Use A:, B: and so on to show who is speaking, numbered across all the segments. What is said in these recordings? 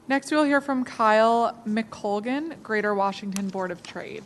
A: Next, we'll hear from Kyle McColgan, Greater Washington Board of Trade.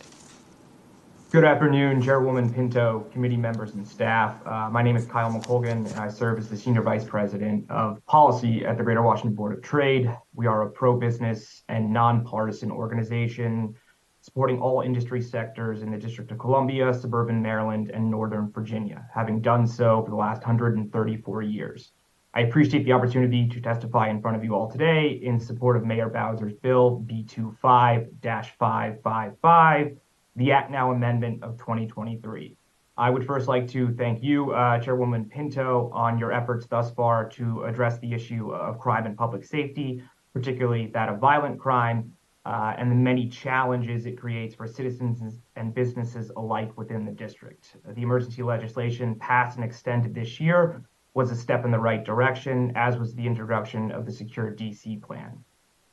B: Good afternoon, Chairwoman Pinto, committee members, and staff. My name is Kyle McColgan, and I serve as the Senior Vice President of Policy at the Greater Washington Board of Trade. We are a pro-business and nonpartisan organization supporting all industry sectors in the District of Columbia, suburban Maryland, and Northern Virginia, having done so for the last 134 years. I appreciate the opportunity to testify in front of you all today in support of Mayor Bowser's Bill B25-555, the Act Now Amendment of 2023. I would first like to thank you, Chairwoman Pinto, on your efforts thus far to address the issue of crime and public safety, particularly that of violent crime, and the many challenges it creates for citizens and businesses alike within the district. The emergency legislation passed and extended this year was a step in the right direction, as was the introduction of the Secure DC plan.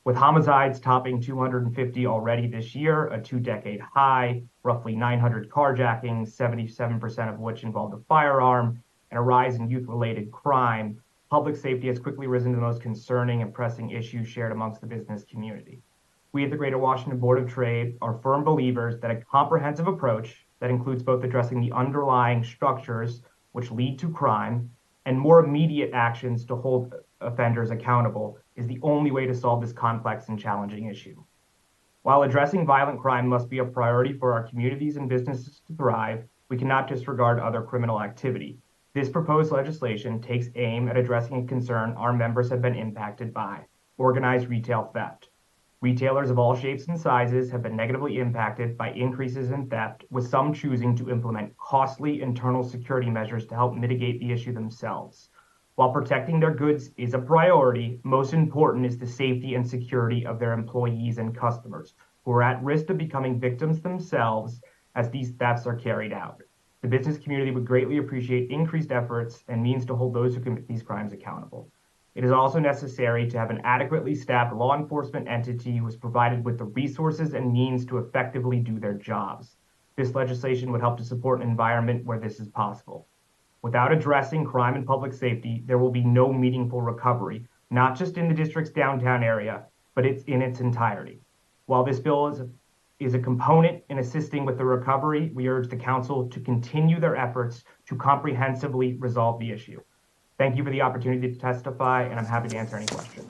B: With homicides topping 250 already this year, a two-decade high, roughly 900 carjackings, 77% of which involved a firearm, and a rise in youth-related crime, public safety has quickly risen to the most concerning and pressing issues shared amongst the business community. We at the Greater Washington Board of Trade are firm believers that a comprehensive approach that includes both addressing the underlying structures which lead to crime and more immediate actions to hold offenders accountable is the only way to solve this complex and challenging issue. While addressing violent crime must be a priority for our communities and businesses to thrive, we cannot disregard other criminal activity. This proposed legislation takes aim at addressing a concern our members have been impacted by: organized retail theft. Retailers of all shapes and sizes have been negatively impacted by increases in theft, with some choosing to implement costly internal security measures to help mitigate the issue themselves. While protecting their goods is a priority, most important is the safety and security of their employees and customers, who are at risk of becoming victims themselves as these thefts are carried out. The business community would greatly appreciate increased efforts and means to hold those who commit these crimes accountable. It is also necessary to have an adequately staffed law enforcement entity who is provided with the resources and means to effectively do their jobs. This legislation would help to support an environment where this is possible. Without addressing crime and public safety, there will be no meaningful recovery, not just in the district's downtown area, but it's in its entirety. While this bill is a component in assisting with the recovery, we urge the council to continue their efforts to comprehensively resolve the issue. Thank you for the opportunity to testify, and I'm happy to answer any questions.